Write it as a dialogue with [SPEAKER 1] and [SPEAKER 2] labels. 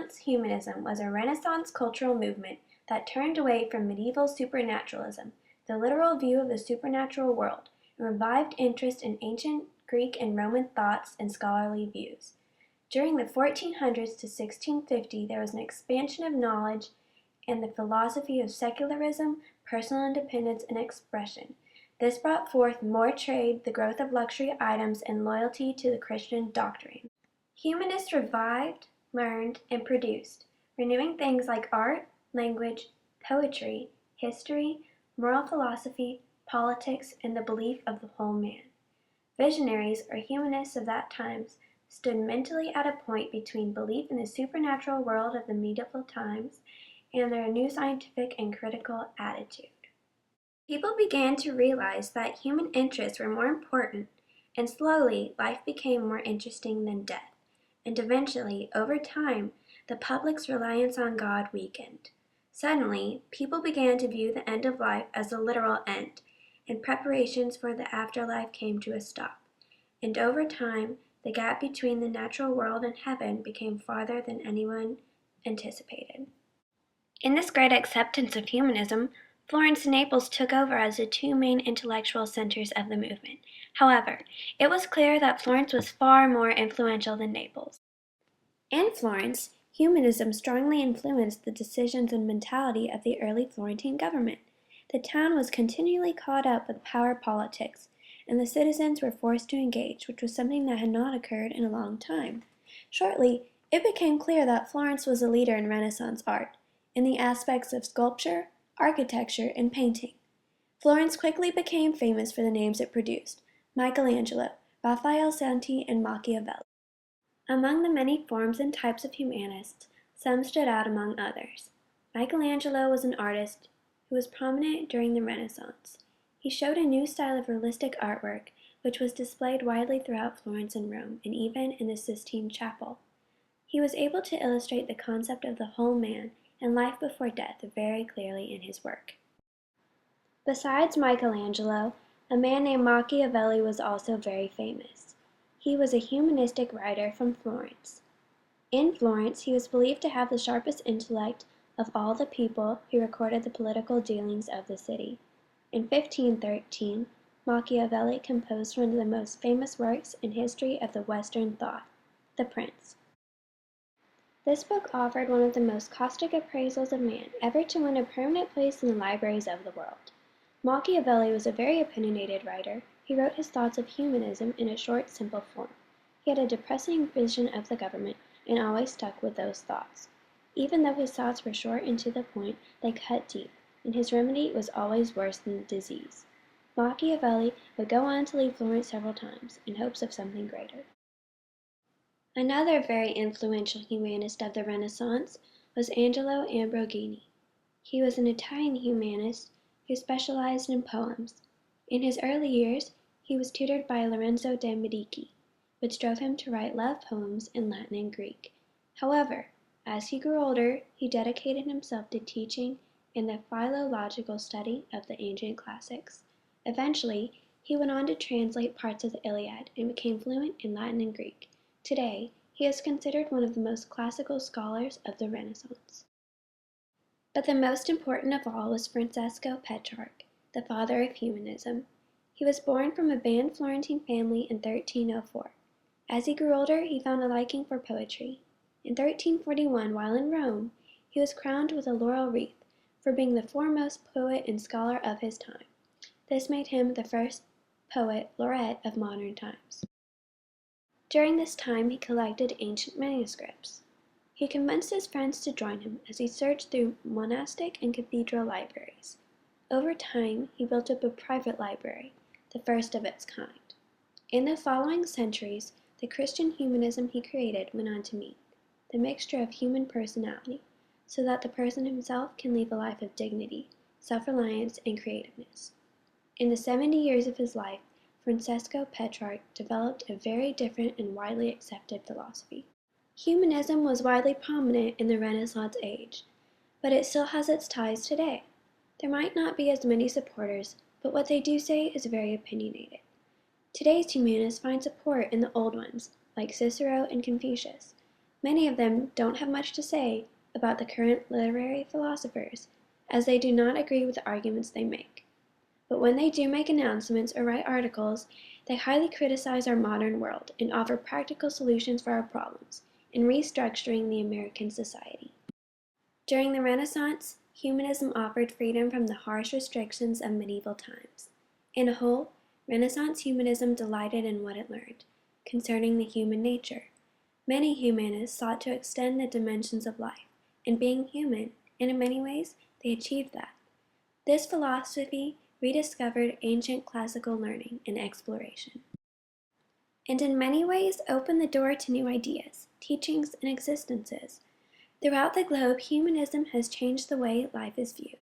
[SPEAKER 1] Renaissance humanism was a Renaissance cultural movement that turned away from medieval supernaturalism, the literal view of the supernatural world, and revived interest in ancient Greek and Roman thoughts and scholarly views. During the 1400s to 1650, there was an expansion of knowledge and the philosophy of secularism, personal independence, and expression. This brought forth more trade, the growth of luxury items, and loyalty to the Christian doctrine. Humanists revived, learned, and produced, renewing things like art, language, poetry, history, moral philosophy, politics, and the belief of the whole man. Visionaries, or humanists of that time, stood mentally at a point between belief in the supernatural world of the medieval times and their new scientific and critical attitude. People began to realize that human interests were more important, and slowly life became more interesting than death, and eventually, over time, the public's reliance on God weakened. Suddenly, people began to view the end of life as a literal end, and preparations for the afterlife came to a stop. And over time, the gap between the natural world and heaven became farther than anyone anticipated. In this great acceptance of humanism, Florence and Naples took over as the two main intellectual centers of the movement. However, it was clear that Florence was far more influential than Naples. In Florence, humanism strongly influenced the decisions and mentality of the early Florentine government. The town was continually caught up with power politics, and the citizens were forced to engage, which was something that had not occurred in a long time. Shortly, it became clear that Florence was a leader in Renaissance art, in the aspects of sculpture, architecture, and painting. Florence quickly became famous for the names it produced: Michelangelo, Raphael Santi, and Machiavelli. Among the many forms and types of humanists, some stood out among others. Michelangelo was an artist who was prominent during the Renaissance. He showed a new style of realistic artwork, which was displayed widely throughout Florence and Rome, and even in the Sistine Chapel. He was able to illustrate the concept of the whole man and life before death very clearly in his work. Besides Michelangelo, a man named Machiavelli was also very famous. He was a humanistic writer from Florence. In Florence, he was believed to have the sharpest intellect of all the people who recorded the political dealings of the city. In 1513, Machiavelli composed one of the most famous works in history of the Western thought, The Prince. This book offered one of the most caustic appraisals of man ever to win a permanent place in the libraries of the world. Machiavelli was a very opinionated writer. He wrote his thoughts of humanism in a short, simple form. He had a depressing vision of the government and always stuck with those thoughts. Even though his thoughts were short and to the point, they cut deep, and his remedy was always worse than the disease. Machiavelli would go on to leave Florence several times in hopes of something greater. Another very influential humanist of the Renaissance was Angelo Ambrogini. He was an Italian humanist who specialized in poems. In his early years, he was tutored by Lorenzo de' Medici, which drove him to write love poems in Latin and Greek. However, as he grew older, he dedicated himself to teaching and the philological study of the ancient classics. Eventually, he went on to translate parts of the Iliad and became fluent in Latin and Greek. Today, he is considered one of the most classical scholars of the Renaissance. But the most important of all was Francesco Petrarch, the father of humanism. He was born from a banned Florentine family in 1304. As he grew older, he found a liking for poetry. In 1341, while in Rome, he was crowned with a laurel wreath for being the foremost poet and scholar of his time. This made him the first poet laureate of modern times. During this time, he collected ancient manuscripts. He convinced his friends to join him as he searched through monastic and cathedral libraries. Over time, he built up a private library, the first of its kind. In the following centuries, the Christian humanism he created went on to meet the mixture of human personality, so that the person himself can live a life of dignity, self-reliance, and creativeness. In the 70 years of his life, Francesco Petrarch developed a very different and widely accepted philosophy. Humanism was widely prominent in the Renaissance age, but it still has its ties today. There might not be as many supporters, but what they do say is very opinionated. Today's humanists find support in the old ones, like Cicero and Confucius. Many of them don't have much to say about the current literary philosophers, as they do not agree with the arguments they make. But when they do make announcements or write articles, they highly criticize our modern world and offer practical solutions for our problems in restructuring the American society. During the Renaissance, humanism offered freedom from the harsh restrictions of medieval times. In a whole, Renaissance humanism delighted in what it learned concerning the human nature. Many humanists sought to extend the dimensions of life and being human, and in many ways, they achieved that. This philosophy rediscovered ancient classical learning and exploration, and in many ways opened the door to new ideas, teachings, and existences. Throughout the globe, humanism has changed the way life is viewed.